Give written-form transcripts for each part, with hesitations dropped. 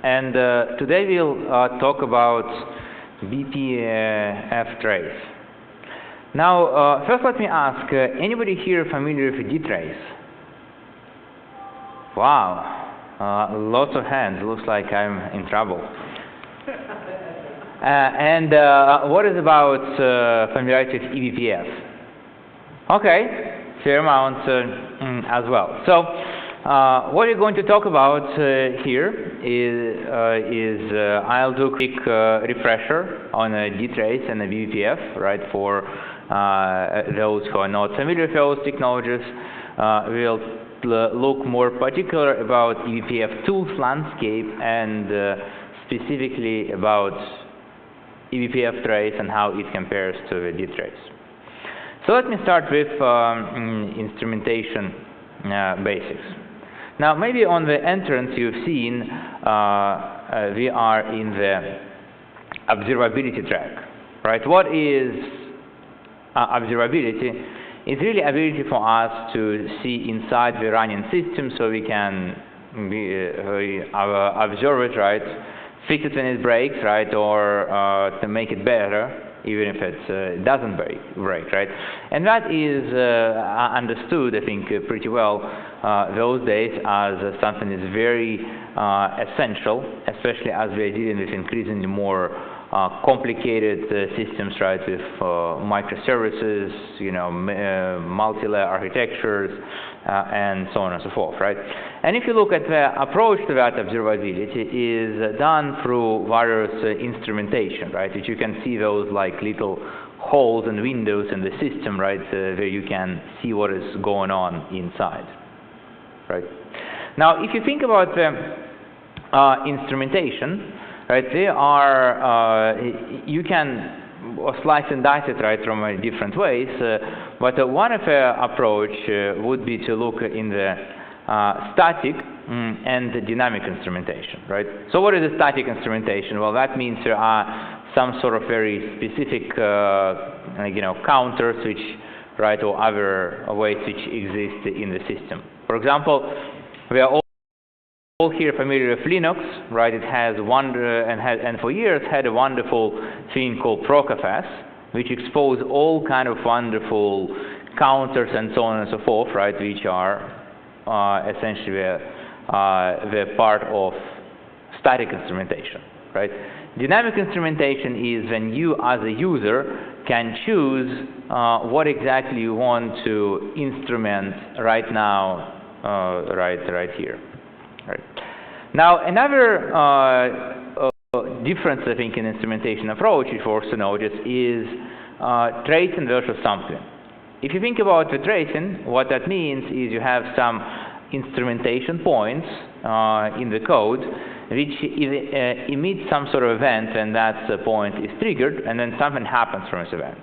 and today we'll talk about eBPFTrace. Now, first let me ask, anybody here familiar with Dtrace? Wow, lots of hands. Looks like I'm in trouble. And what is about familiarity with eBPF? Okay, fair amount as well. So, what we're going to talk about here is I'll do a quick refresher on Dtrace and eBPF, right? For those who are not familiar with those technologies, we'll look more particular about eBPF tools landscape and specifically about eBPFTrace and how it compares to Dtrace. So let me start with instrumentation basics. Now, maybe on the entrance you've seen we are in the observability track, right? What is observability? It's really ability for us to see inside the running system, so we can observe it, right? Fix it when it breaks, right? Or to make it better, even if it doesn't break, right? And that is understood, I think, pretty well those days as something is very essential, especially as we are dealing with increasingly more complicated systems, right, with microservices, multi-layer architectures, and so on and so forth, right? And if you look at the approach to that observability is done through various instrumentation, right, which you can see those like little holes and windows in the system, right, where you can see what is going on inside, right? Now, if you think about the instrumentation, right, there are, you can slice and dice it, right, from different ways, but one of the approach would be to look in the static and the dynamic instrumentation, right? So what is a static instrumentation? Well, that means there are some sort of very specific, counters which, right, or other ways which exist in the system. For example, we are all here familiar with Linux, right? It has and for years had a wonderful thing called procfs, which expose all kind of wonderful counters and so on and so forth, right? Which are essentially the part of static instrumentation, right? Dynamic instrumentation is when you, as a user, can choose what exactly you want to instrument right now, right here. Right. Now, another difference, I think, in instrumentation approach, if you also notice, is tracing versus sampling. If you think about the tracing, what that means is you have some instrumentation points in the code which emit some sort of event when that point is triggered, and then something happens from this event.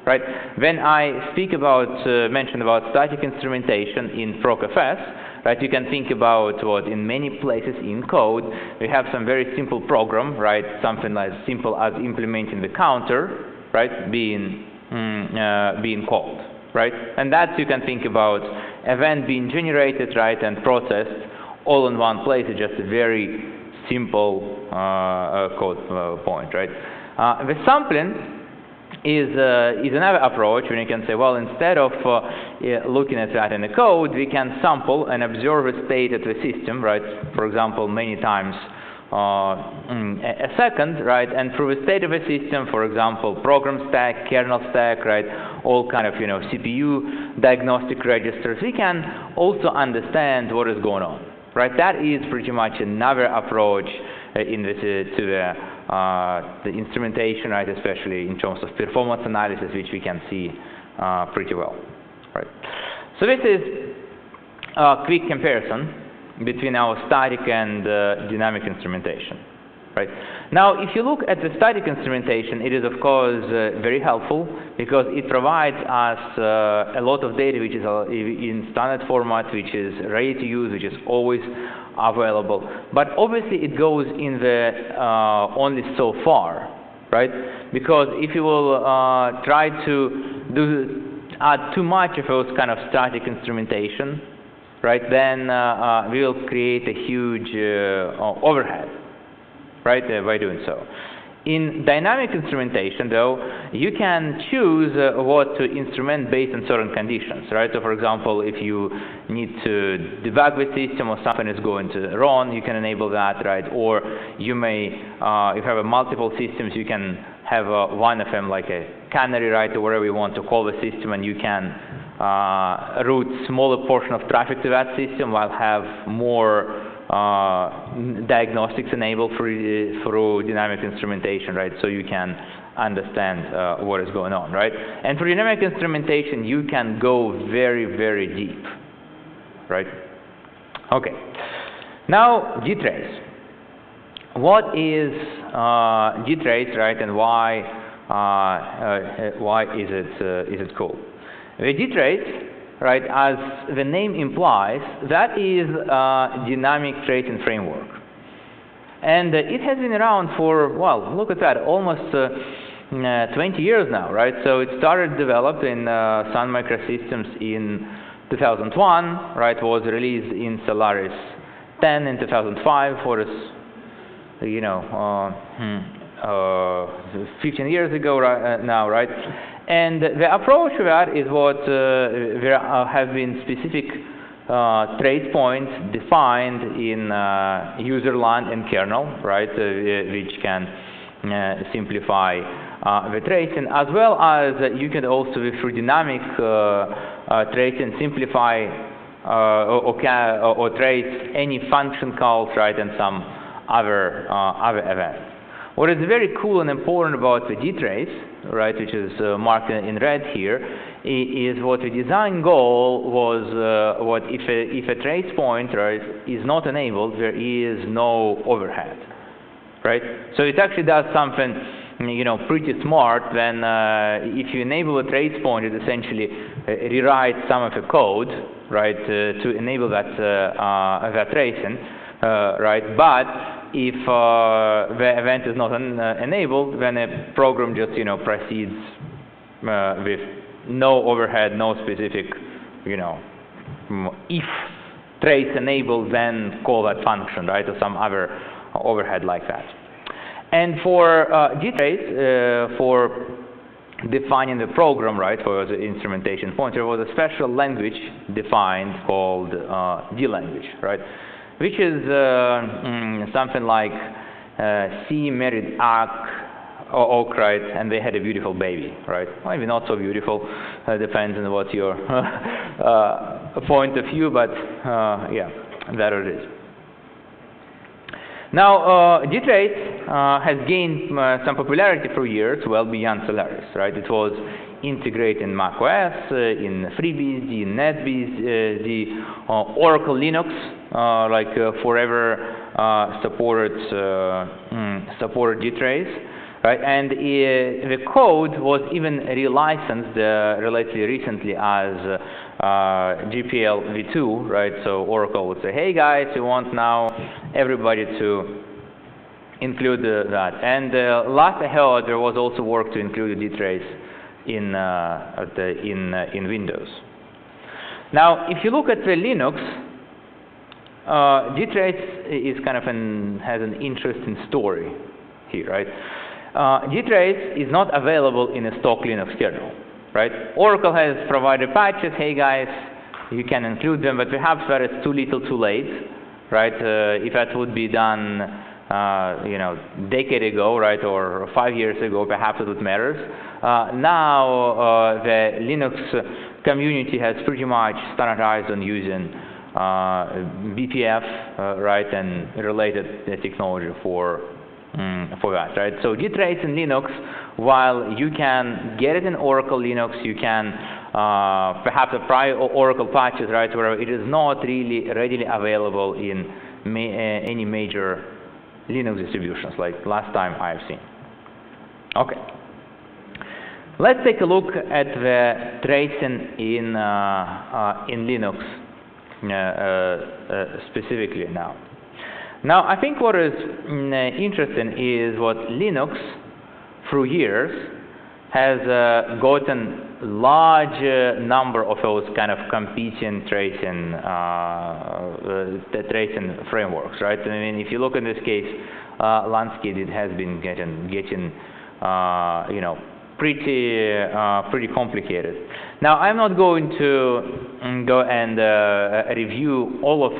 Right? When I speak about, mention about static instrumentation in procfs, right, you can think about what in many places in code we have some very simple program, right, something as simple as implementing the counter, right, being called, right, and that you can think about event being generated, right, and processed all in one place. It's just a very simple code point, right. The sampling is another approach when you can say, well, instead of looking at that in the code, we can sample and observe a state of the system, right? For example, many times a second, right? And through the state of a system, for example, program stack, kernel stack, right? All kind of CPU diagnostic registers, we can also understand what is going on, right? That is pretty much another approach in this to the instrumentation, right, especially in terms of performance analysis, which we can see pretty well, right? So this is a quick comparison between our static and dynamic instrumentation, right? Now, if you look at the static instrumentation, it is, of course, very helpful because it provides us a lot of data which is in standard format, which is ready to use, which is always available. But obviously, it goes in the only so far, right? Because if you will try to add too much of those kind of static instrumentation, right, then we will create a huge overhead, right, by doing so. In dynamic instrumentation, though, you can choose what to instrument based on certain conditions, right? So, for example, if you need to debug the system or something is going to run, you can enable that, right? Or you may, if you have multiple systems, you can have one of them like a canary, right, or whatever you want to call the system, and you can route smaller portion of traffic to that system while have more diagnostics enabled through dynamic instrumentation, right? So you can understand what is going on, right? And for dynamic instrumentation, you can go very, very deep, right? Okay. Now, Dtrace. What is Dtrace, right? And why is it cool? The Dtrace, right, as the name implies, that is a dynamic tracing framework. And it has been around for, well, look at that, almost 20 years now, right? So it started developed in Sun Microsystems in 2001, right, was released in Solaris 10 in 2005, or 15 years ago now, right? And the approach to that is what there have been specific trace points defined in userland and kernel, right, which can simplify the tracing, as well as you can also, through dynamic tracing, simplify or trace any function calls, right, and some other events. What is very cool and important about the Dtrace, right, which is marked in red here, is what the design goal was. What if a trace point, right, is not enabled, there is no overhead, right? So it actually does something, pretty smart. When if you enable a trace point, it essentially rewrites some of the code, right, to enable that tracing, right? But if the event is not enabled, then a program just proceeds with no overhead, no specific, if trace enabled, then call that function, right, or some other overhead like that. And for Dtrace, for defining the program, right, for the instrumentation point, there was a special language defined called D language, right, which is something like C married oak, right, and they had a beautiful baby, right? Maybe not so beautiful, depends on what your point of view, but yeah, there it is. Now, Dtrace has gained some popularity for years, well beyond Solaris, right? It was integrated in macOS, in FreeBSD, in NetBSD, Oracle Linux, forever supported Dtrace, right? And the code was even relicensed relatively recently as GPL v2, right? So Oracle would say, hey guys, we want now everybody to include that. And last I heard, there was also work to include Dtrace in Windows. Now, if you look at the Linux, Dtrace is kind of has an interesting story here, right? Dtrace is not available in a stock Linux kernel, right? Oracle has provided patches. Hey guys, you can include them, but perhaps that is too little, too late, right? If that would be done, decade ago, right, or 5 years ago, perhaps it would matter. Now the Linux community has pretty much standardized on using BPF, right, and related technology for that, right? So Dtrace in Linux, while you can get it in Oracle Linux, you can perhaps apply Oracle patches, right, where it is not really readily available in any major Linux distributions, like last time I've seen. Okay. Let's take a look at the tracing in Linux specifically now. Now, I think what is interesting is what Linux, through years, has gotten large number of those kind of competing tracing frameworks, right? I mean, if you look in this case, landscape, it has been getting you know, pretty complicated. Now, I'm not going to go and review all of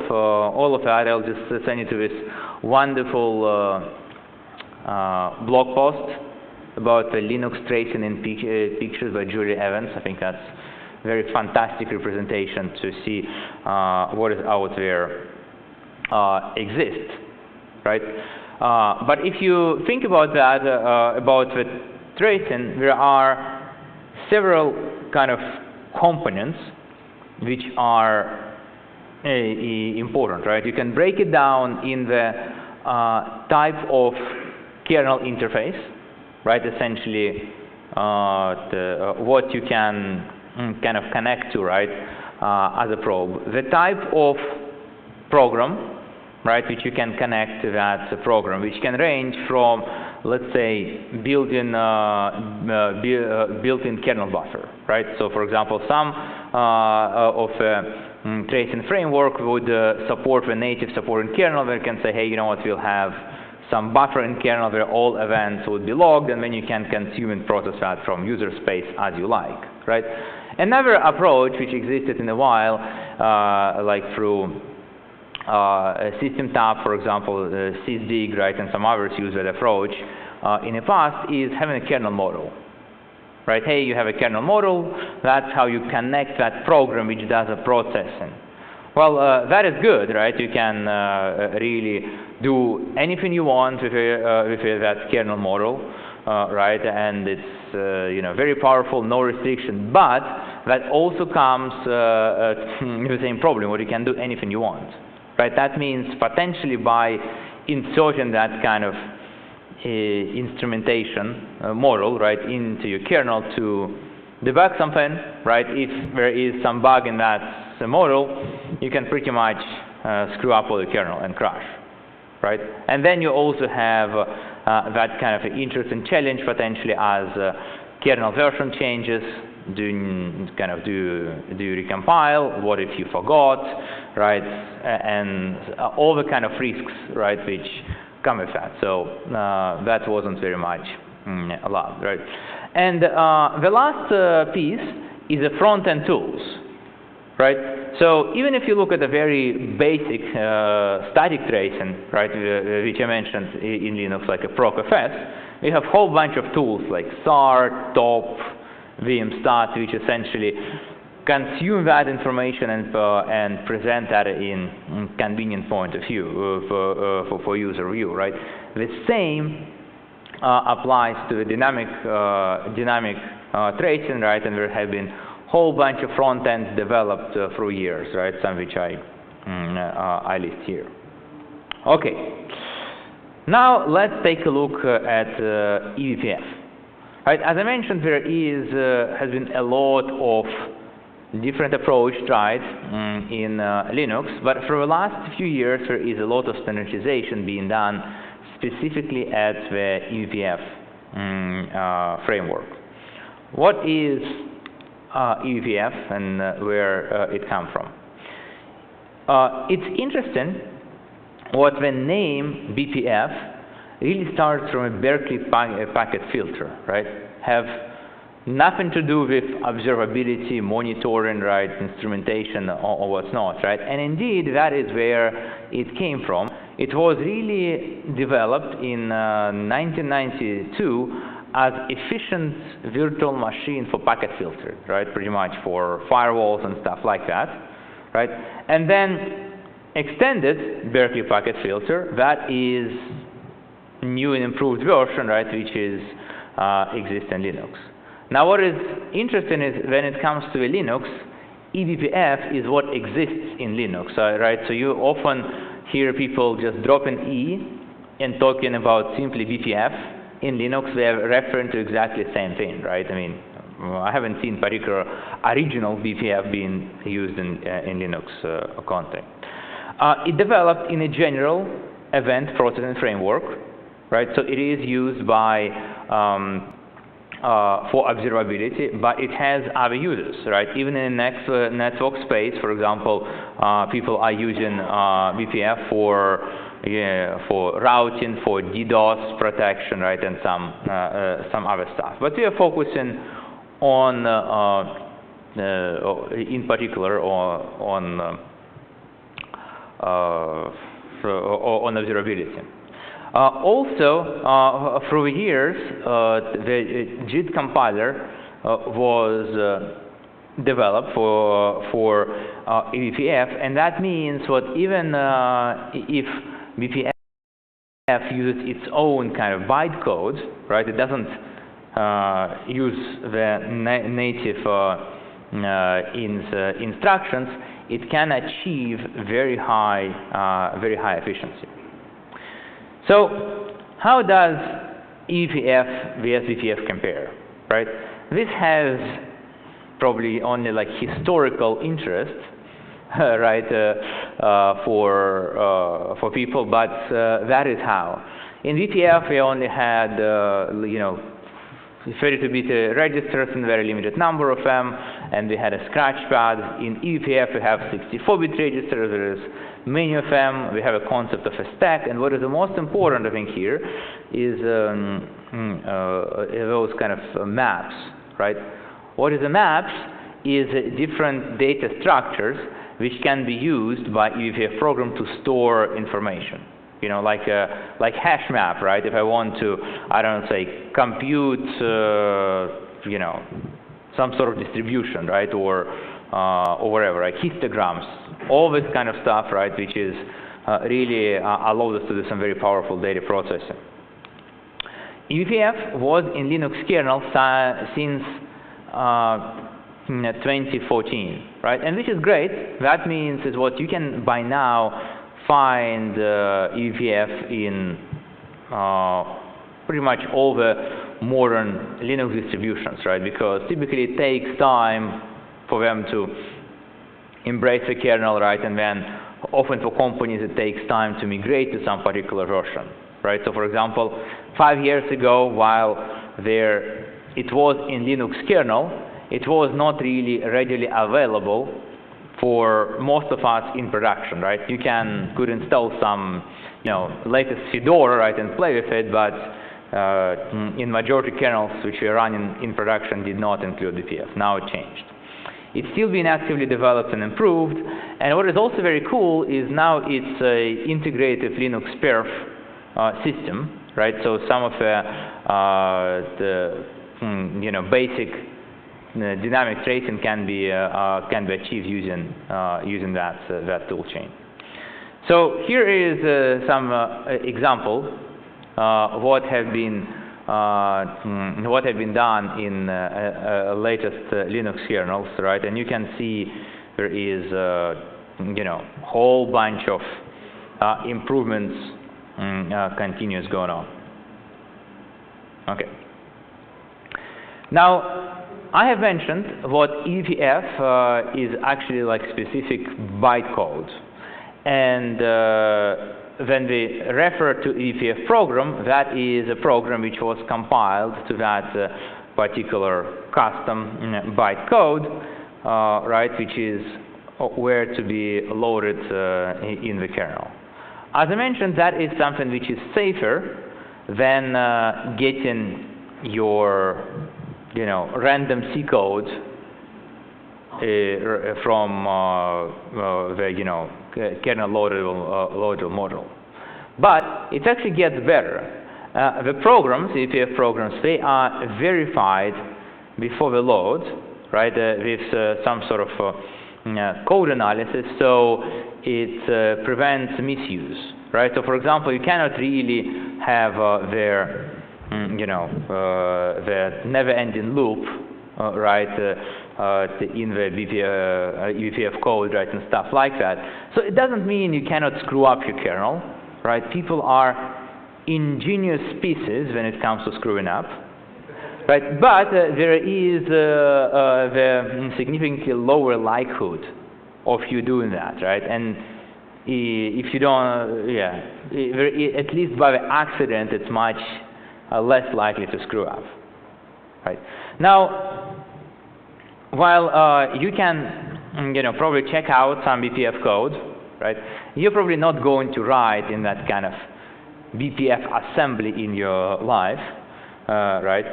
that. I'll just send you to this wonderful blog post about the Linux tracing in pictures by Julie Evans. I think that's a very fantastic representation to see what is out there exists, right? But if you think about that, about the tracing, there are several kind of components which are important, right? You can break it down in the type of kernel interface, right? Essentially, what you can kind of connect to, right, as a probe. The type of program, right, which you can connect to that program, which can range from, let's say, built-in kernel buffer, right? So, for example, some of the tracing framework would support the native support in kernel, where you can say, hey, you know what, we'll have some buffer in kernel where all events would be logged, and then you can consume and process that from user space as you like, right? Another approach which existed in a while, like through System Tab, for example, sysdig, right, and some others use that approach in the past, is having a kernel model, right? Hey, you have a kernel model. That's how you connect that program which does the processing. Well, that is good, right? You can really do anything you want with that kernel model, right? And it's you know, very powerful, no restriction. But that also comes with the same problem, where you can do anything you want, right? That means potentially by inserting that kind of instrumentation model, right, into your kernel to debug something, right? If there is some bug in that model, you can pretty much screw up all the kernel and crash, right? And then you also have that kind of interesting challenge potentially as kernel version changes. Do you recompile? What if you forgot, right? And all the kind of risks, right, which come with that. So that wasn't very much allowed, right? And the last piece is the front-end tools, right? So even if you look at the very basic static tracing, right, which I mentioned in Linux, like a procfs, we have a whole bunch of tools like SAR, TOP, vmstat, which essentially consume that information and present that in convenient point of view for user view, right? The same applies to the dynamic tracing, right? And there have been a whole bunch of front ends developed through years, right? Some which I list here. Okay. Now let's take a look at eBPF. Right? As I mentioned, there has been a lot of different approach tried in Linux, but for the last few years there is a lot of standardization being done specifically at the eBPF framework. What is eBPF and where it comes from? It's interesting what the name BPF really starts from a Berkeley packet filter, right? Have nothing to do with observability, monitoring, right, instrumentation, or what's not, right? And indeed, that is where it came from. It was really developed in 1992 as efficient virtual machine for packet filtering, right? Pretty much for firewalls and stuff like that, right? And then extended Berkeley packet filter, that is new and improved version, right, which is exists in Linux. Now, what is interesting is when it comes to Linux, eBPF is what exists in Linux, right? So you often hear people just drop an E and talking about simply BPF. In Linux, they are referring to exactly the same thing, right? I mean, I haven't seen particular original BPF being used in Linux context. It developed in a general event processing framework, right? So it is used by for observability, but it has other uses, right? Even in network space, for example, people are using BPF for for routing, for DDoS protection, right, and some other stuff. But we are focusing on, in particular, on observability. Also, through the years, the JIT compiler was developed for eBPF, and that means what even if BPF uses its own kind of bytecode, right? It doesn't use the native instructions. It can achieve very high efficiency. So, how does eBPF vs BPF compare, right? This has probably only like historical interest, right, for people, but that is how. In BPF, we only had, 32-bit registers and very limited number of them, and we had a scratch pad. In eBPF, we have 64-bit registers. There is many of them. We have a concept of a stack, and what is the most important, I think, here is those kind of maps, right? What is a maps is different data structures which can be used by eBPF program to store information. You know, like hash map, right? If I want to, I don't know, say, compute, some sort of distribution, right, or whatever, like histograms, all this kind of stuff, right, which is really allows us to do some very powerful data processing. eBPF was in Linux kernel since 2014, right? And which is great. That means is what you can by now find eBPF in pretty much all the modern Linux distributions, right? Because typically it takes time for them to embrace the kernel, right? And then often for companies it takes time to migrate to some particular version, right? So for example, 5 years ago, while it was in Linux kernel, it was not really readily available for most of us in production, right? You could install some, latest Fedora, right, and play with it, but in majority kernels which we run in production did not include BPF. Now it changed. It's still being actively developed and improved, and what is also very cool is now it's a integrated Linux perf system, right? So some of the basic dynamic tracing can be achieved using that tool chain. So here is some example what have been done in latest Linux kernels, right? And you can see there is whole bunch of improvements continues going on. Okay. Now, I have mentioned what eBPF is actually like specific bytecode, and when we refer to eBPF program, that is a program which was compiled to that particular custom bytecode, right, which is where to be loaded in the kernel. As I mentioned, that is something which is safer than getting your random C code from the kernel loadable model. But it actually gets better. The programs, eBPF programs, they are verified before the load, right, with some sort of code analysis, so it prevents misuse, right? So, for example, you cannot really have the never-ending loop, right, in the eBPF code, right, and stuff like that. So it doesn't mean you cannot screw up your kernel, right? People are ingenious species when it comes to screwing up, right? But there is the significantly lower likelihood of you doing that, right? And if you don't, at least by the accident, it's much less likely to screw up, right? Now, while you can, probably check out some BPF code, right? You're probably not going to write in that kind of BPF assembly in your life, right?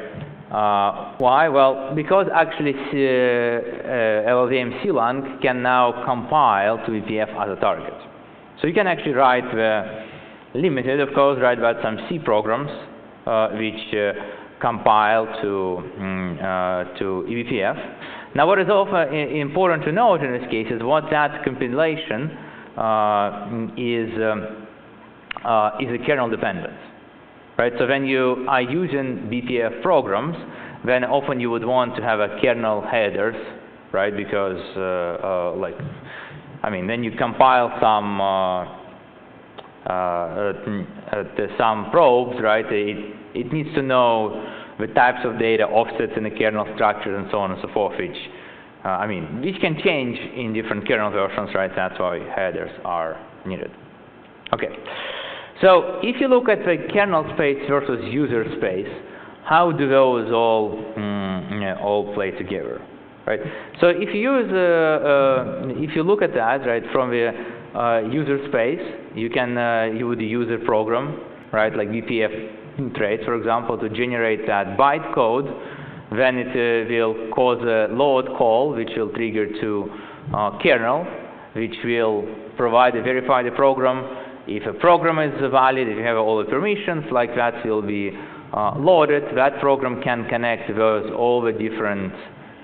Why? Well, because actually LLVM CLang can now compile to BPF as a target. So you can actually write limited, of course, write about some C programs which compile to eBPF. Now, what is also important to note in this case is what that compilation is a kernel dependent, right? So when you are using BPF programs, then often you would want to have a kernel headers, right? Because then you compile some probes, right? It needs to know the types of data, offsets in the kernel structure, and so on and so forth, which can change in different kernel versions, right? That's why headers are needed. Okay. So if you look at the kernel space versus user space, how do those all play together, right? So if you look at that, right, from the user space, you would use a program, right, like eBPFTrace, for example, to generate that byte code. Then it will cause a load call, which will trigger to kernel, which will verify the program. If a program is valid, if you have all the permissions, like that will be loaded. That program can connect with all the different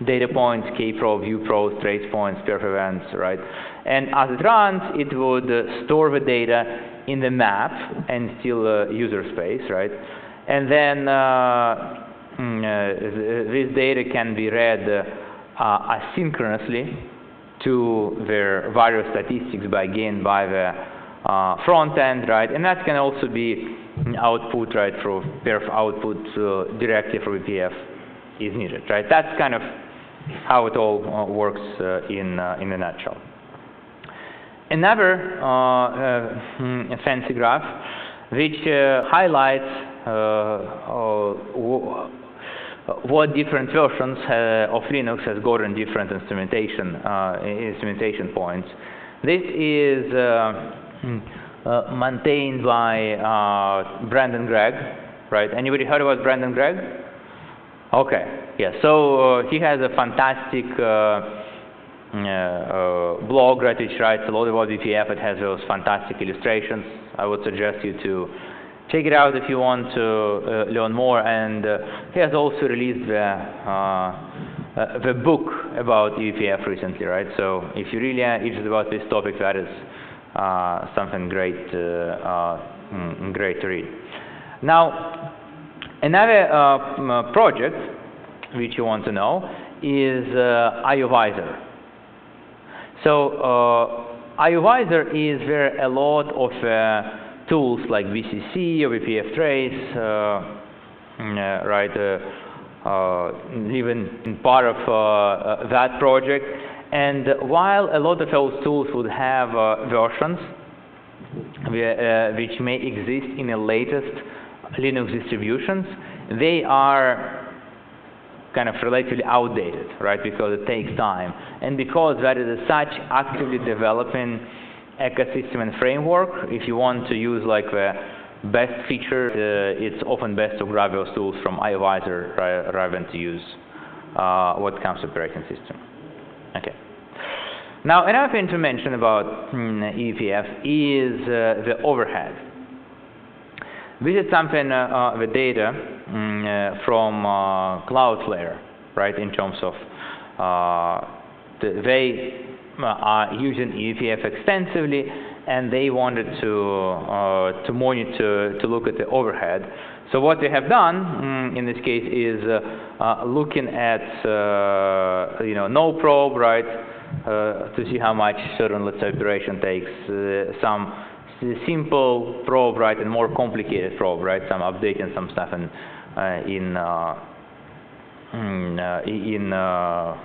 data points, kprobe, viewprobes, trace points, perf events, right? And as it runs, it would store the data in the map and still user space, right? And then this data can be read asynchronously to their various statistics gained by the front end, right? And that can also be output, right, through perf output directly from BPF is needed, right? That's kind of how it all works in a nutshell. Another fancy graph which highlights what different versions of Linux has gotten different instrumentation points. This is maintained by Brandon Gregg, right? Anybody heard about Brandon Gregg? Okay, yeah. So he has a fantastic blog, right, which writes a lot about BPF. It has those fantastic illustrations. I would suggest you to check it out if you want to learn more. And he has also released the book about eBPF recently, right? So if you really are interested about this topic, that is something great to read. Now, another project which you want to know is IOVisor. So IOVisor is where a lot of tools like VCC or eBPFTrace, even in part of that project. And while a lot of those tools would have versions which may exist in the latest Linux distributions, they are kind of relatively outdated, right? Because it takes time, and because that is such actively developing ecosystem and framework. If you want to use like the best feature, it's often best to grab those tools from IOVisor rather than to use what comes with operating system. Okay. Now, another thing to mention about eBPF is the overhead. This is something, the data from Cloudflare, right, in terms of they are using eBPF extensively, and they wanted to monitor, to look at the overhead. So what they have done in this case is looking at no probe, right, to see how much certain, let's say, operation takes, some simple probe, right, and more complicated probe, right, some updating some stuff in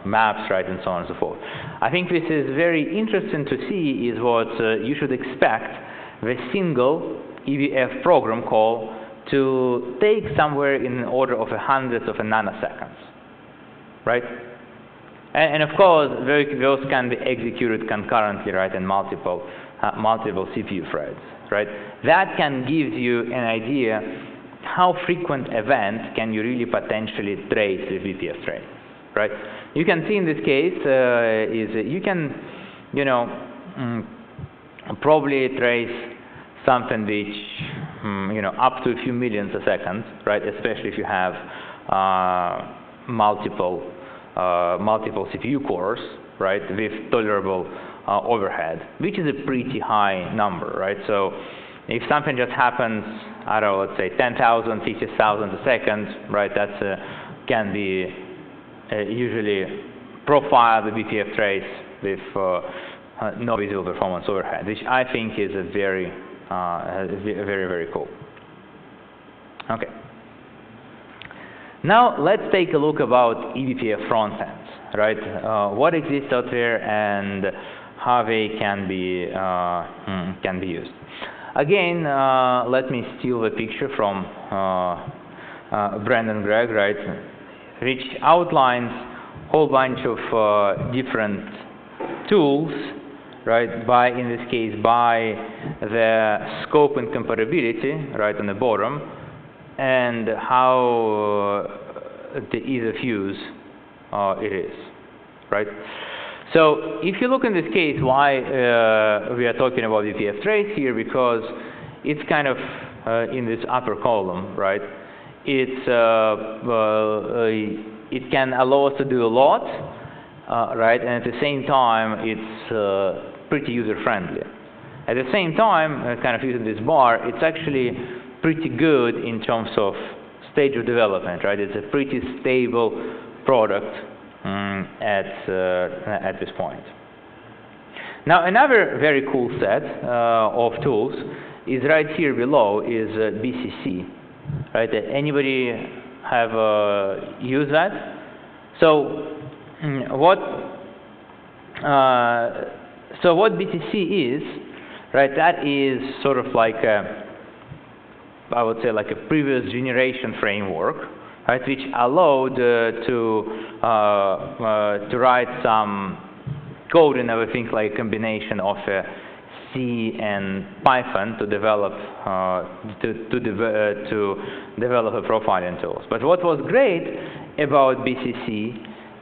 maps, right, and so on and so forth. I think this is very interesting to see is what you should expect the single eBPF program call to take somewhere in the order of hundreds of nanoseconds, right? And of course, those can be executed concurrently, right, in multiple multiple CPU threads, right? That can give you an idea how frequent events can you really potentially trace with eBPFTrace, right? You can see in this case you can, probably trace something which, up to a few millions a second, right? Especially if you have multiple CPU cores, right, with tolerable overhead, which is a pretty high number, right? So if something just happens, I don't know, let's say 10,000, 50,000 a second, right? That can be usually profiled with eBPFTrace with no visible performance overhead, which I think is a very, very cool. Okay. Now let's take a look about eBPF frontends, right? What exists out there and how they can be used. Again, let me steal the picture from Brandon Gregg, right, which outlines a whole bunch of different tools, right, in this case, by the scope and comparability, right, on the bottom, and how the ease of use it is, right? So if you look in this case, why we are talking about eBPFTrace here, because it's kind of in this upper column, right? It can allow us to do a lot, right? And at the same time, it's pretty user-friendly. At the same time, kind of using this bar, it's actually pretty good in terms of stage of development, right? It's a pretty stable product at this point. Now, another very cool set of tools is right here below, is BCC, right? Anybody have used that? So what BCC is, right? That is sort of like I would say like a previous generation framework, right, which allowed to write some code and everything like a combination of C and Python to develop develop a profiling tools. But what was great about BCC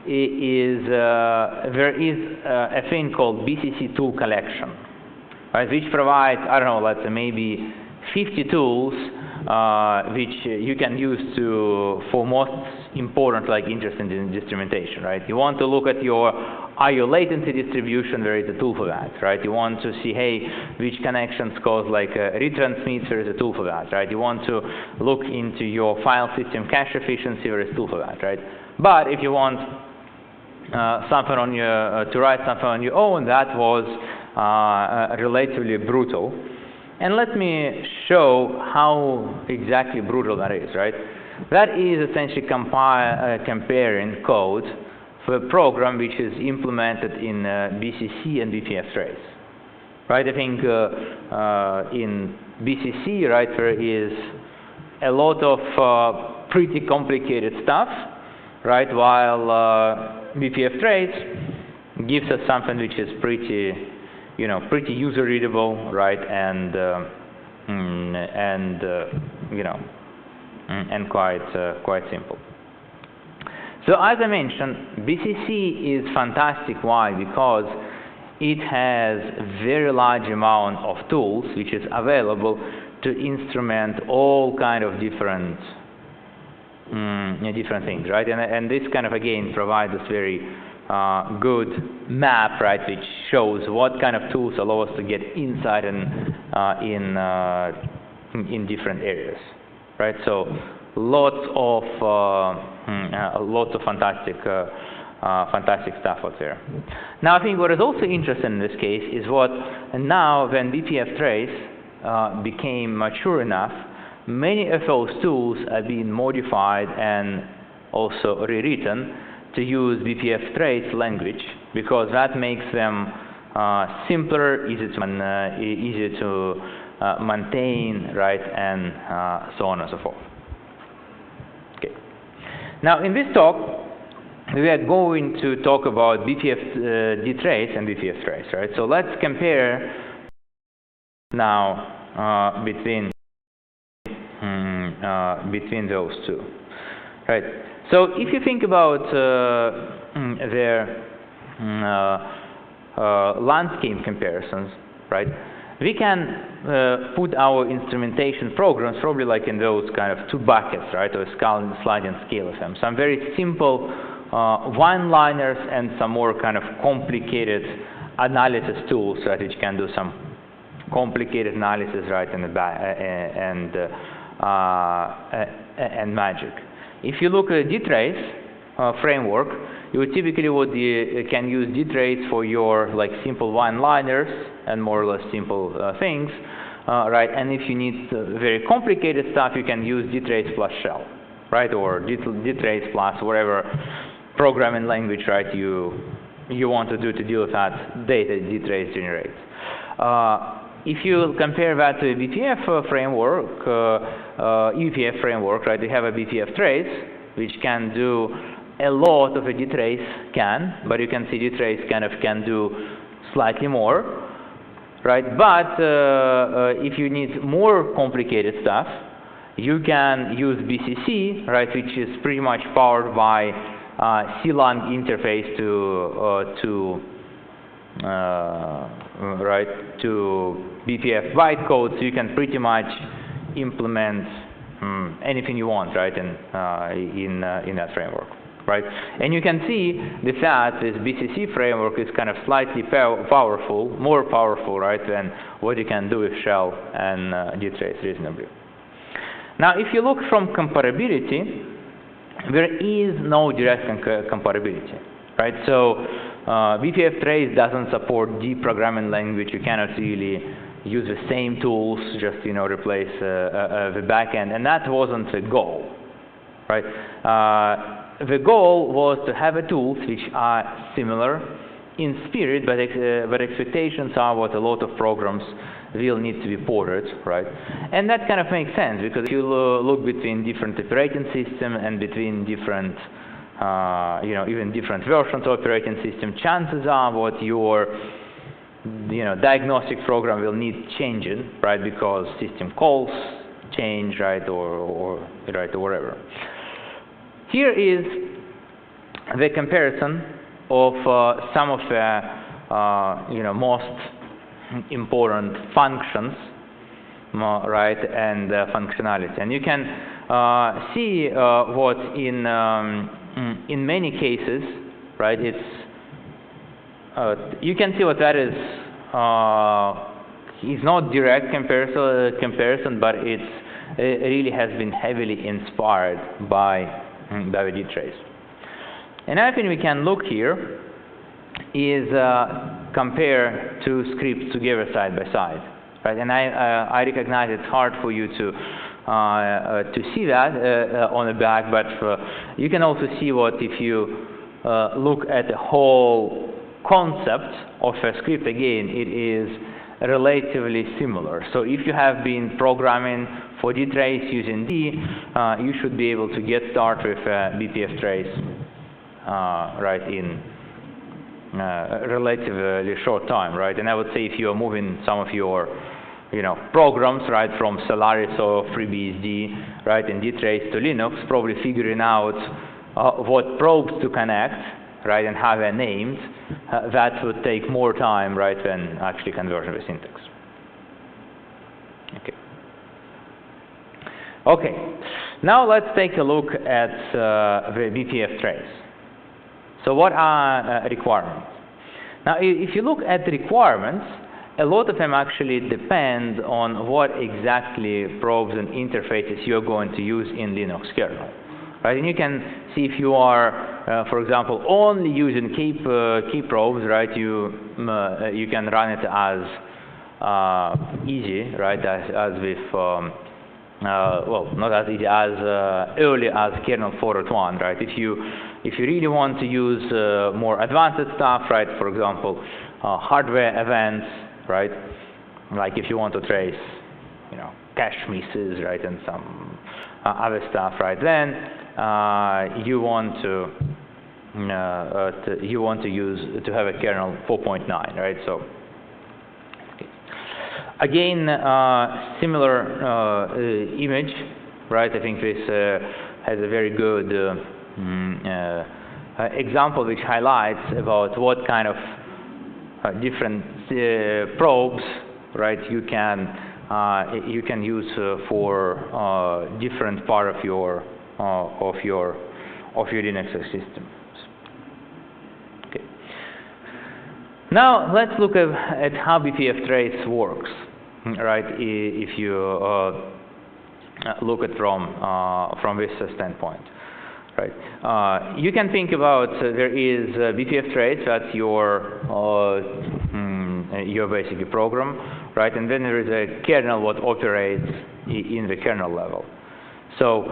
is there is a thing called BCC tool collection, right, which provides, I don't know, let's say maybe 50 tools which you can use for most important, like, interesting instrumentation, right? You want to look at your I/O latency distribution, there is a tool for that, right? You want to see, hey, which connections cause like retransmits, there is a tool for that, right? You want to look into your file system cache efficiency, there is a tool for that, right? But if you want something on your to write something on your own, that was relatively brutal. And let me show how exactly brutal that is, right? That is essentially comparing code for a program which is implemented in BCC and eBPFTrace, right? I think in BCC, right, there is a lot of pretty complicated stuff, right? While eBPFTrace gives us something which is pretty user readable, right, and quite simple. So as I mentioned, BCC is fantastic. Why? Because it has a very large amount of tools which is available to instrument all kind of different things, right? And this kind of again provides us very good map, right, which shows what kind of tools allow us to get inside and in different areas, right? So lots of fantastic stuff out there. Now, I think what is also interesting in this case is what now when eBPFTrace became mature enough, many of those tools are being modified and also rewritten to use eBPFTrace language, because that makes them simpler, easier to maintain, right, and so on and so forth. Okay. Now, in this talk, we are going to talk about Dtrace and eBPFTrace, right? So let's compare now between those two, right? So if you think about their landscape comparisons, right? We can put our instrumentation programs probably like in those kind of two buckets, right, or sliding scale of them. Some very simple one-liners and some more kind of complicated analysis tools, right, which can do some complicated analysis, right, in the back and magic. If you look at Dtrace framework, you typically can use Dtrace for your like simple one-liners and more or less simple things, right? And if you need very complicated stuff, you can use Dtrace plus shell, right? Or Dtrace plus whatever programming language, right, you want to do to deal with that data Dtrace generates. If you compare that to a BPF framework, eBPF framework, right? We have a eBPFTrace, which can do a lot of a Dtrace can, but you can see Dtrace kind of can do slightly more, right? But if you need more complicated stuff, you can use BCC, right, which is pretty much powered by C-lang interface to BPF bytecode, so you can pretty much implement anything you want, right, in that framework, right? And you can see that this BCC framework is kind of slightly more powerful, right, than what you can do with shell and Dtrace reasonably. Now, if you look from comparability, there is no direct comparability, right? So eBPFTrace doesn't support deep programming language. You cannot really use the same tools, just replace the backend, and that wasn't the goal, right? The goal was to have a tools which are similar in spirit, but expectations are what a lot of programs will need to be ported, right? And that kind of makes sense, because if you look between different operating systems and between different, even different versions of operating system, chances are what your diagnostic program will need changing, right? Because system calls change, right, or whatever. Here is the comparison of some of the most important functions, right, and functionality. And you can see what in many cases, right, you can see what that is not direct comparison, but it really has been heavily inspired by the Dtrace. Another thing we can look here is compare two scripts together side by side, right? And I recognize it's hard for you to see that on the back, but you can also see what if you look at the whole concept of a script. Again, it is relatively similar. So if you have been programming for Dtrace using D, you should be able to get started with eBPFTrace right in relatively short time, right? And I would say if you are moving some of your programs, right, from Solaris or FreeBSD, right, in Dtrace to Linux, probably figuring out what probes to connect, right, and how they're named, that would take more time, right, than actually conversion with syntax. Okay. Now let's take a look at the eBPFTrace. So what are requirements? Now, if you look at the requirements, a lot of them actually depend on what exactly probes and interfaces you're going to use in Linux kernel, right? And you can see if you are, for example, only using key probes, right? You can run it as easy, right? As with well, not as easy as early as kernel 4.1, right? If you really want to use more advanced stuff, right? For example, hardware events, right? Like if you want to trace, cache misses, right, and some other stuff, right? Then you want to have a kernel 4.9, right? So Again, similar image, right? I think this has a very good example which highlights about what kind of different probes, right, you can use for different part of your Linux system. Okay. Now let's look at how eBPFTrace works, right? If you look at from this standpoint, right? You can think about there is eBPFTrace, that's your basically program, right? And then there is a kernel what operates in the kernel level. So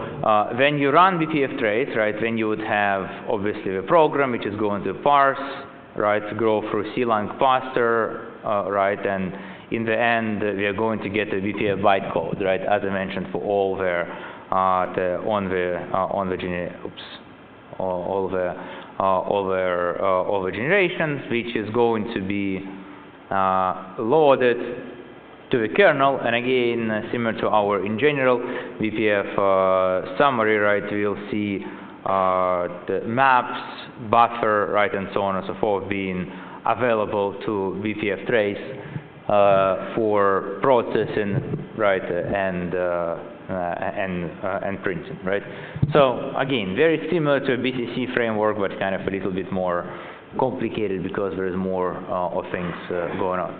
when you run eBPFTrace, right, then you would have obviously the program which is going to parse, right, go through C-lang parser, right, and in the end we are going to get a eBPF bytecode, right, as I mentioned for all the generations, which is going to be loaded to the kernel, and again, similar to our in general eBPF summary, right, we'll see the maps, buffer, right, and so on and so forth being available to eBPFTrace for processing, right, and printing, right. So again, very similar to a BCC framework, but kind of a little bit more complicated because there is more of things going on.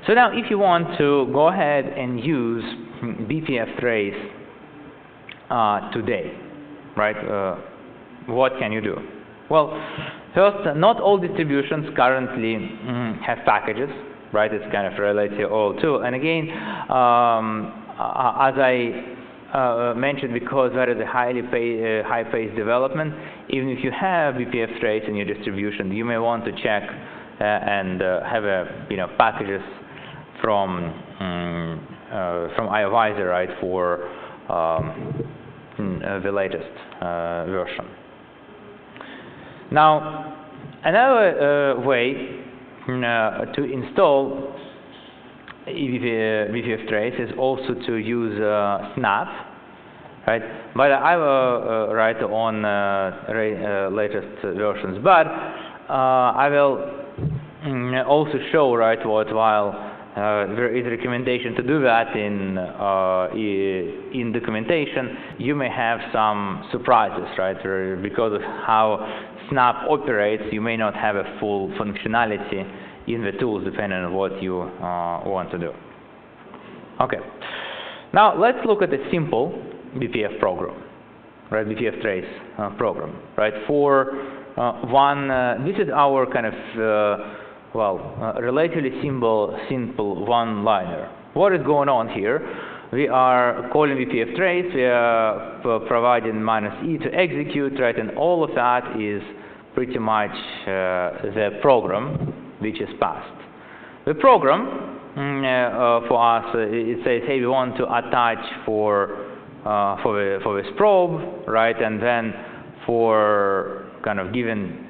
So now, if you want to go ahead and use eBPFTrace today, right, what can you do? Well, first, not all distributions currently have packages, right? It's kind of related to all too. And again, as I mentioned, because that is a high-paced development, even if you have eBPFTrace in your distribution, you may want to check and have packages from iAdvisor, right, for the latest version. Now, another way to install eBPFTrace is also to use Snap, right? But I will write on latest versions. But I will also show, right, while there is a recommendation to do that in documentation, you may have some surprises, right? Because of how Snap operates, you may not have a full functionality in the tools depending on what you want to do. Okay. Now let's look at a simple BPF program, right? BPFTrace program, right? For this is our kind of relatively simple one-liner. What is going on here? We are calling eBPFTrace, we are providing -e to execute, right? And all of that is pretty much the program which is passed. The program for us, it says, hey, we want to attach for this probe, right? And then for kind of given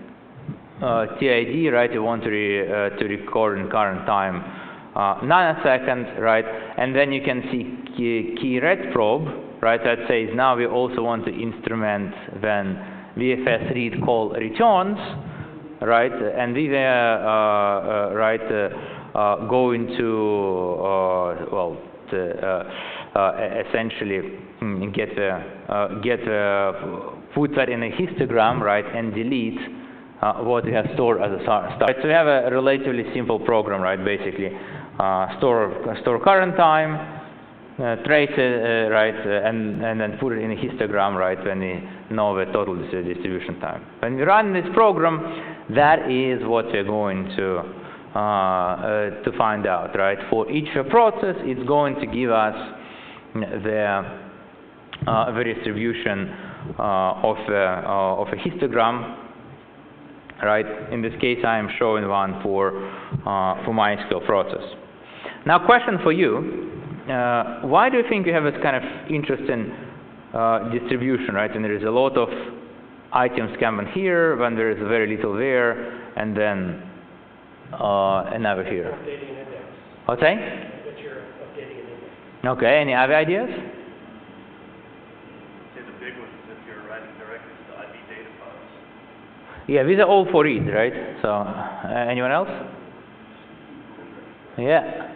TID, right, you want to record in current time nanosecond, right? And then you can see key read probe, right, that says now we also want to instrument when VFS read call returns, right? And we going to essentially put that in a histogram, right, and delete what we have stored as a start. So we have a relatively simple program, right? Basically, store current time, trace it, right, and then put it in a histogram, right, when we know the total distribution time. When we run this program, that is what we're going to find out, right? For each process, it's going to give us the distribution of a histogram. Right. In this case, I am showing one for MySQL process. Now, question for you: why do you think you have this kind of interesting distribution, right? And there is a lot of items coming here, when there is very little there, and then another here. What's that? Okay, any other ideas? Say the big ones if you're writing directly to the IP data files. Yeah, these are all for read, right? So, anyone else? Yeah.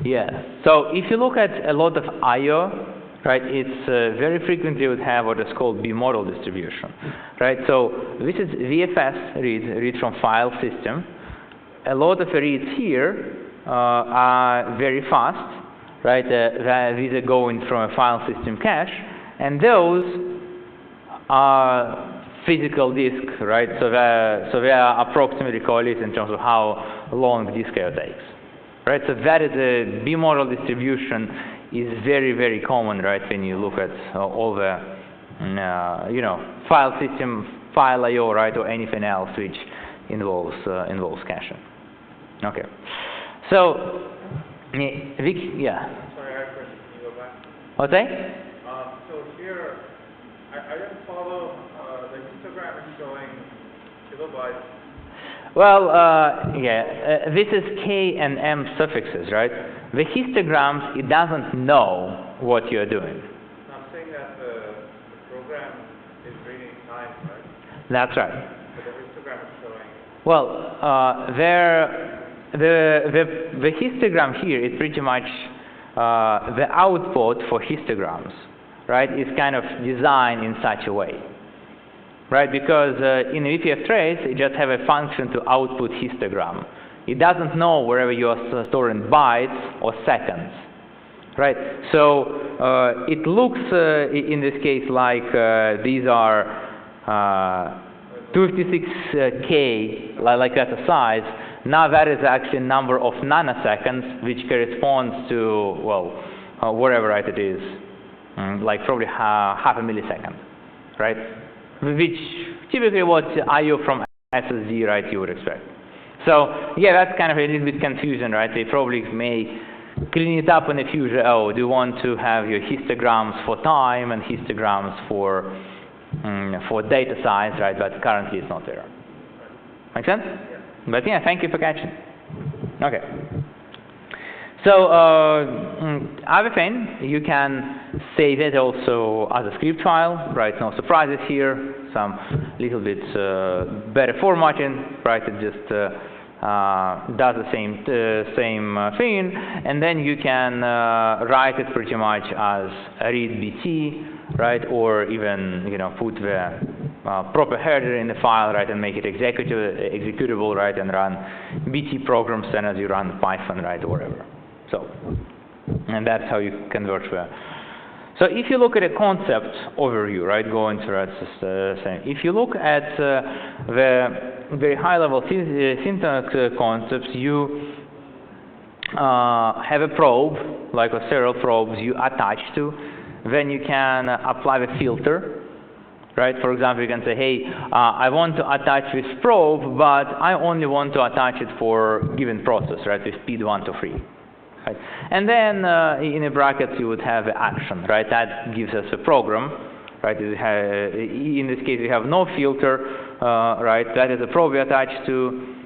Yeah. So if you look at a lot of I/O, right, it's very frequently would have what is called bimodal distribution, right? So this is VFS, read from file system. A lot of the reads here are very fast, right? These are going from a file system cache, and those are physical disk, right? So they are approximately correlated in terms of how long the disk I/O takes. Right, so that is a bimodal distribution is very, very common, right, when you look at all the, file system, file I/O, right, or anything else which involves caching. Okay. So, yeah. Sorry, I have a question. Can you go back? What's that? So here, I didn't follow the histogram is showing kilobytes. Well, this is K and M suffixes, right? The histograms, it doesn't know what you're doing. I'm saying that the program is reading time, right? That's right. But the histogram is showing. Well, the histogram here is pretty much the output for histograms, right? Is kind of designed in such a way. Right, because in eBPFTrace, you just have a function to output histogram. It doesn't know wherever you are storing bytes or seconds. Right, so it looks in this case like these are 256K, like that size. Now that is actually a number of nanoseconds, which corresponds to, well, whatever right it is, like probably half a millisecond, right? Which typically what I/O from SSD, right, you would expect. So, yeah, that's kind of a little bit confusion, right? They probably may clean it up in the future. Oh, do you want to have your histograms for time and histograms for data size, right? But currently it's not there. Make sense? Yeah. But yeah, thank you for catching. Okay. So, other thing, you can save it also as a script file, right? No surprises here. Some little bit better formatting, right? It just does the same thing, and then you can write it pretty much as a read BT, right? Or even put the proper header in the file, right, and make it executable, right, and run BT programs then as you run Python, right, or whatever. So, and that's how you convert the. So if you look at a concept overview, right, going through the same. If you look at the very high-level syntax concepts, you have a probe, like several probes you attach to. Then you can apply the filter. Right? For example, you can say, hey, I want to attach this probe, but I only want to attach it for given process, right, with speed 1 to 3. Right? And then in the brackets you would have action, right? That gives us a program, right? In this case we have no filter, right? That is a probe we attach to,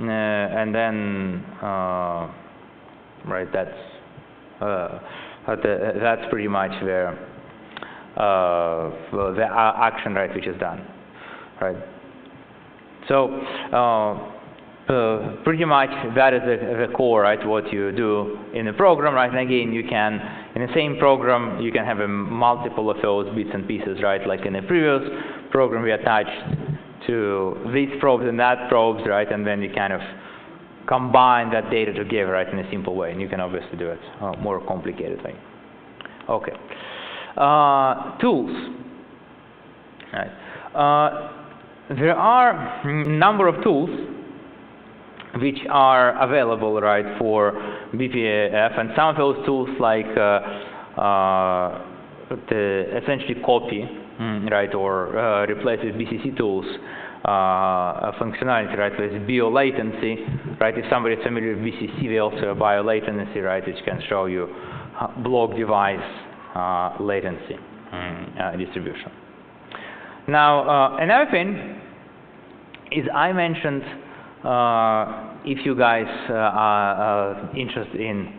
and then right, that's pretty much the action, right, which is done, right? So. Pretty much that is the core, right, what you do in the program, right? And again, you can, in the same program, you can have a multiple of those bits and pieces, right? Like in the previous program, we attached to these probes and that probes, right? And then you kind of combine that data together, right, in a simple way. And you can obviously do it more complicated way. Okay. Tools. Right. There are a number of tools which are available, right, for BPF, and some of those tools like essentially copy, right, or replace with BCC tools functionality, right, with bio-latency, right. If somebody is familiar with BCC, they also have bio-latency, right, which can show you block device latency distribution. Now, another thing is I mentioned if you guys are interested in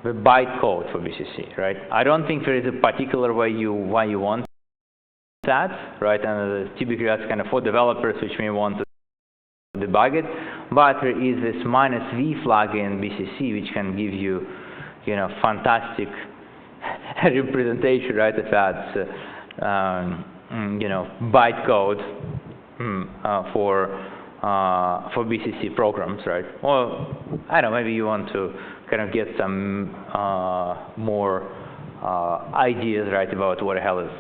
the bytecode for BCC, right? I don't think there is a particular way why you want that, right? And typically that's kind of for developers which may want to debug it, but there is this -v flag in BCC which can give you, fantastic representation, right, of that, bytecode for BCC programs, right? Or I don't know, maybe you want to kind of get some more ideas, right, about what the hell is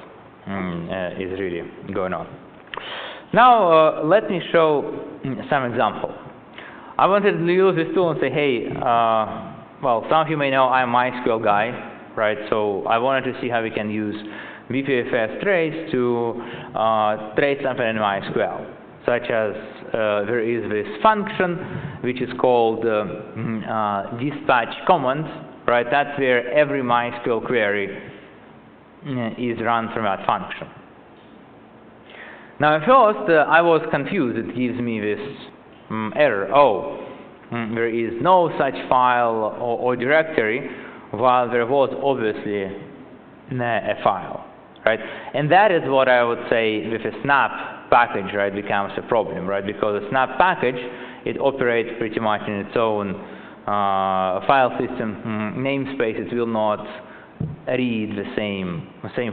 really going on. Now let me show some example. I wanted to use this tool and say, hey, well, some of you may know I'm a MySQL guy, right? So I wanted to see how we can use eBPFTrace to trace something in MySQL, such as there is this function which is called dispatch command, right? That's where every MySQL query is run from that function. Now at first I was confused. It gives me this error. Oh, there is no such file or directory, while there was obviously a file, right? And that is what I would say with a snap package, right, becomes a problem, right? Because a snap package, it operates pretty much in its own file system namespace. It will not read the same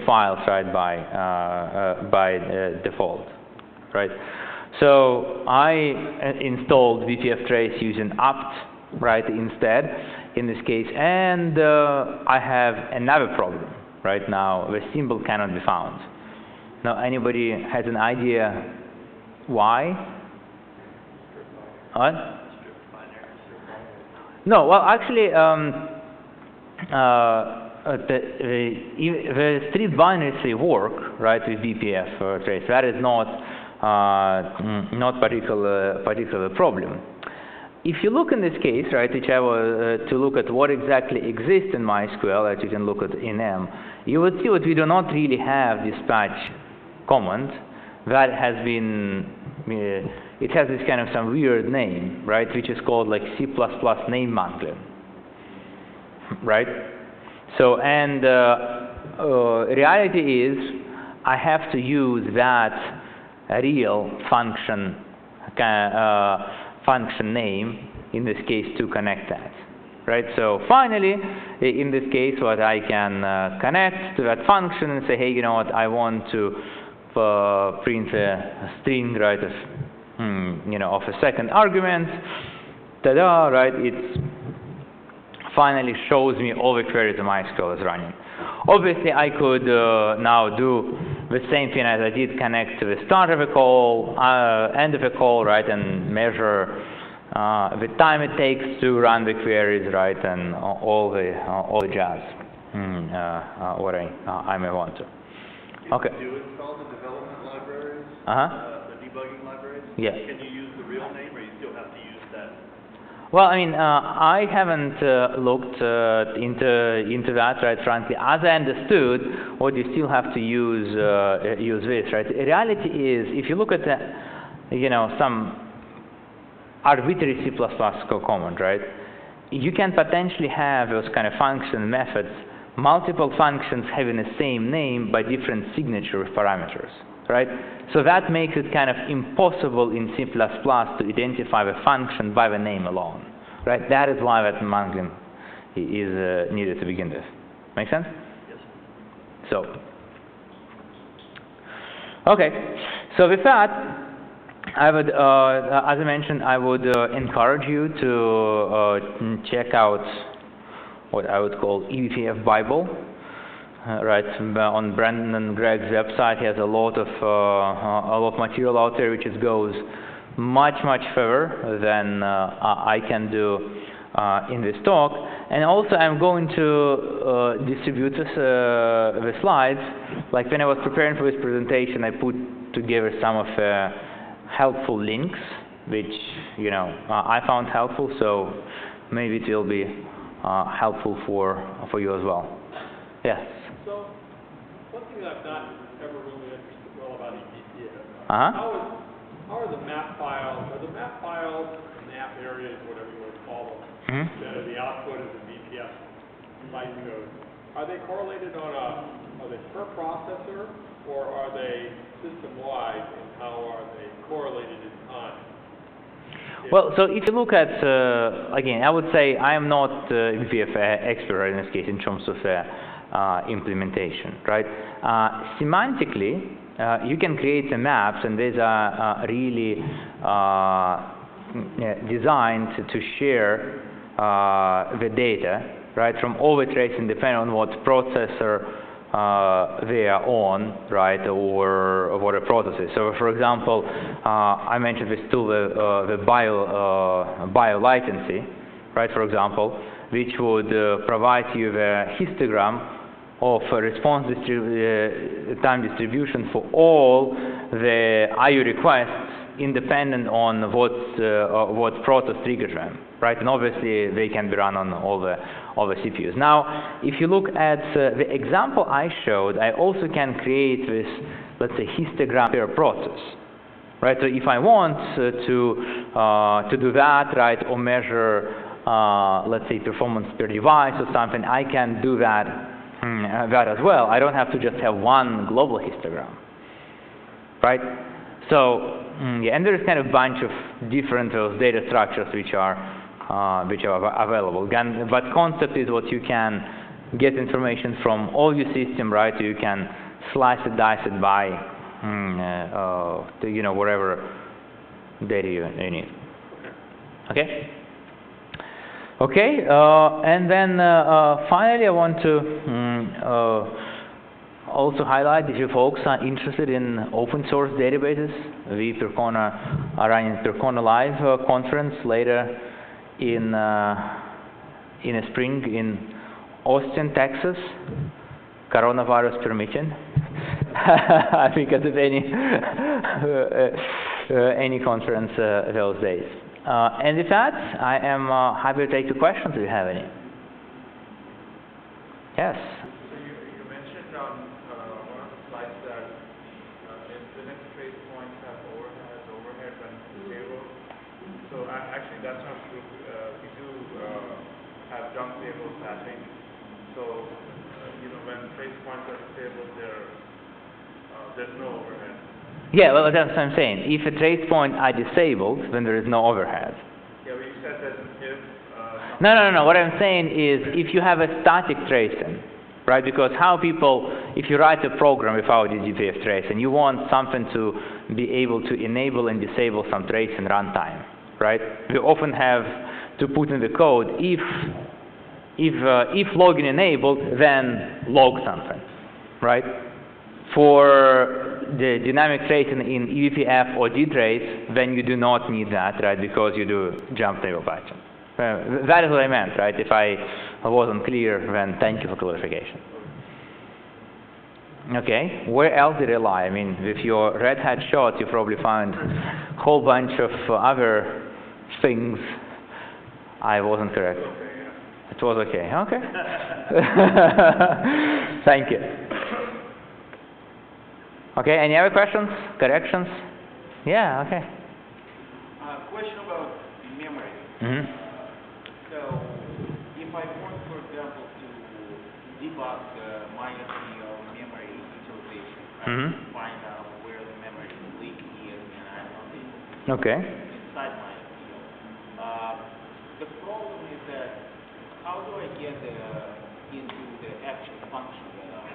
files, right, by default, right? So I installed eBPFTrace using apt, right, instead in this case, and I have another problem right now. The symbol cannot be found. Now, anybody has an idea why? What? No, well, actually, the strict binaries they work, right, with eBPFTrace. That is not particular problem. If you look in this case, right, which I was to look at what exactly exists in MySQL, that you can look at in M, you would see that we do not really have dispatch command. That has been, it has this kind of some weird name, right, which is called like C++ name modeling, right? So, and reality is, I have to use that real function function name in this case to connect that, right? So finally, in this case, what I can connect to that function and say, hey, you know what? I want to print a string, right, of of a second argument. Ta-da! Right? It's finally shows me all the queries MySQL is running. Obviously, I could now do the same thing as I did, connect to the start of a call, end of a call, right, and measure the time it takes to run the queries, right, and all the jazz. What I may want to. Okay. Do you install the development libraries? The debugging libraries? Yes. Can you use the real name, or you still have to use that? Well, I mean, I haven't looked into that, right, frankly. As I understood, what you still have to use this, right? The reality is, if you look at the, some arbitrary C++ command, right, you can potentially have those kind of function methods, multiple functions having the same name by different signature parameters, right? So that makes it kind of impossible in C++ to identify the function by the name alone, right? That is why that modeling is needed to begin with. Make sense? Yes. So, okay. So with that, I would, as I mentioned, I would encourage you to check out what I would call eBPF Bible. Right, on Brandon and Greg's website, he has a lot of material out there, which goes much further than I can do in this talk. And also, I'm going to distribute the slides. Like when I was preparing for this presentation, I put together some of helpful links, which I found helpful. So maybe it will be helpful for you as well. Yes. So, one thing that I've not ever really understood well about eBPF, how are the map files, map areas, whatever you want to call them, that are the output of the BPF bytecode, are they correlated on are they per processor, or are they system-wide, and how are they correlated in time? Well, so if you look at, again, I would say I am not eBPF expert in this case in terms of implementation, right? Semantically, you can create the maps, and these are really designed to share the data, right, from all the tracing depending on what processor they are on, right, or what a process is. So, for example, I mentioned this tool, the bio latency, right, for example, which would provide you the histogram of a response time distribution for all the IO requests independent on what process triggers them, right? And obviously they can be run on all the CPUs. Now, if you look at the example I showed, I also can create this, let's say, histogram per process, right? So if I want to do that, right, or measure, let's say, performance per device or something, I can do that as well. I don't have to just have one global histogram, right? So, yeah, and there's kind of a bunch of different data structures which are available. Again, but concept is what you can get information from all your system, right? You can slice it, dice it by, to, whatever data you need. Okay. Okay, and then finally, I want to also highlight, if you folks are interested in open source databases, we are running Percona Live conference later in spring in Austin, Texas, coronavirus permitting. I think as of any conference those days. And with that, I am happy to take the questions if you have any. Yes. So you mentioned on one of the slides that infinite trace points have overhead when stable. So actually, that's not true. We do have jump table patching. So when trace points are stable, there's no overhead. Yeah, well, that's what I'm saying. If a trace point are disabled, then there is no overhead. Yeah, but you said that if... No. What I'm saying is if you have a static tracing, right? Because how people, if you write a program without eBPFTrace and you want something to be able to enable and disable some trace in runtime, right? We often have to put in the code if logging enabled, then log something, right? For the dynamic tracing in eBPF or Dtrace, then you do not need that, right? Because you do jump table patching. That is what I meant, right? If I wasn't clear, then thank you for clarification. Okay, where else did it lie? I mean, with your red hat shot, you probably found a whole bunch of other things. I wasn't correct. It was okay. Okay. Thank you. Okay, any other questions, corrections? Yeah, okay. Question about memory. So, if I want, for example, to debug MySQL memory utilization, I can find out where the memory leak is, and I want it inside MySQL. The problem is that how do I get into the actual function that I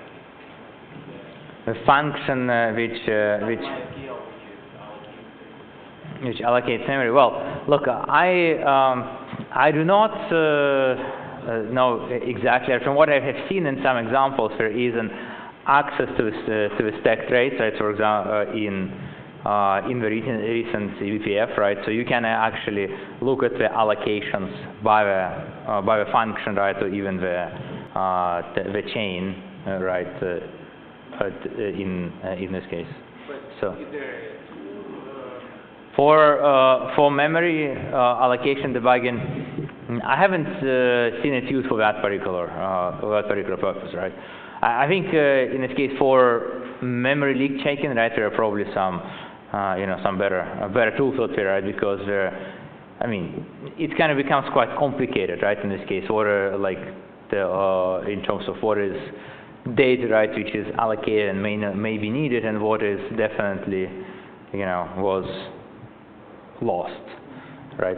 the function which allocates memory. Well, look, I do not know exactly. From what I have seen in some examples, there is an access to the stack trace, right? For example, in the recent eBPF, right? So you can actually look at the allocations by the function, right, or even the chain, right? In this case. So for memory allocation debugging, I haven't seen it used for that particular purpose, right? I think in this case for memory leak checking, right, there are probably some some better tools out there, right? Because I mean, it kind of becomes quite complicated, right? In this case, what are in terms of what is data, right, which is allocated and may be needed, and what is definitely, was lost, right?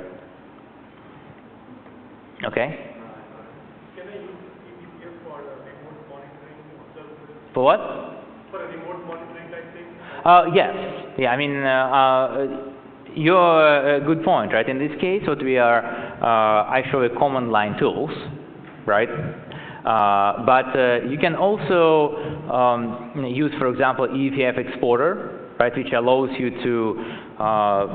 Okay. Can I use eBPF for remote monitoring observability? For what? For a remote monitoring type thing? Yes. Yeah. I mean, you're a good point, right? In this case, what we are, I show a command line tools, right? But you can also use, for example, eBPF exporter, right, which allows you to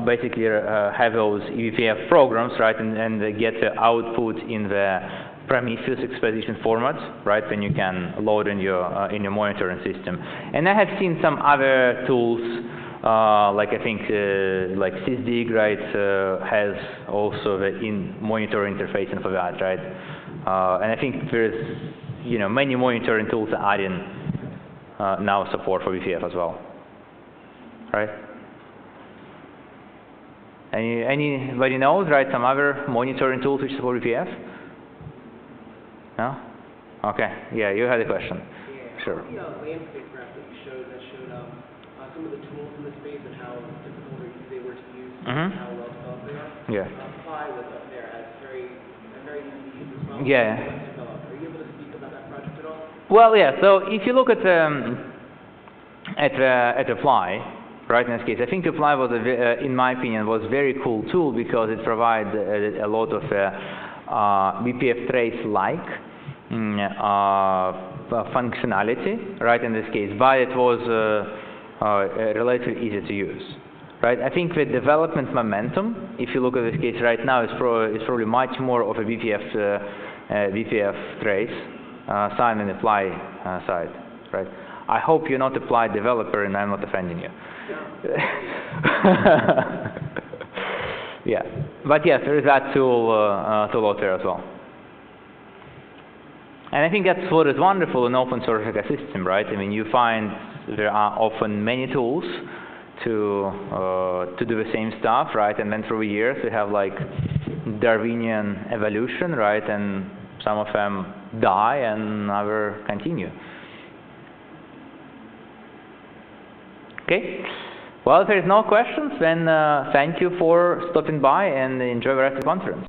basically have those eBPF programs, right, and get the output in the Prometheus exposition format, right, when you can load in your monitoring system. And I have seen some other tools, like I think like SysDig, right, has also the monitor interface for that, right. And I think there's many monitoring tools adding now support for eBPF as well, right. Anybody knows, right, some other monitoring tools which support eBPF? No? Okay. Yeah, you had a question. Yeah. Sure. The landscape graph that you showed, some of the tools in the space and how difficult or easy they were to use, and how well developed they are. Yeah. Phi was up there as very easy to use as well. Yeah. Are you able to speak about that project at all? Well, yeah. So if you look at the Fly, right, in this case, I think the Fly was, in my opinion, was a very cool tool because it provides a lot of eBPFTrace-like functionality, right, in this case, but it was relatively easy to use, right. I think the development momentum, if you look at this case right now, is probably much more of a eBPFTrace side than the Fly side, right. I hope you're not a Fly developer and I'm not offending you. Yeah, but yes, there is that tool out there as well. And I think that's what is wonderful in open source ecosystem, right? I mean, you find there are often many tools to do the same stuff, right? And then through the years, we have like Darwinian evolution, right? And some of them die and others continue. Okay. Well, if there is no questions, then thank you for stopping by and enjoy the rest of the conference.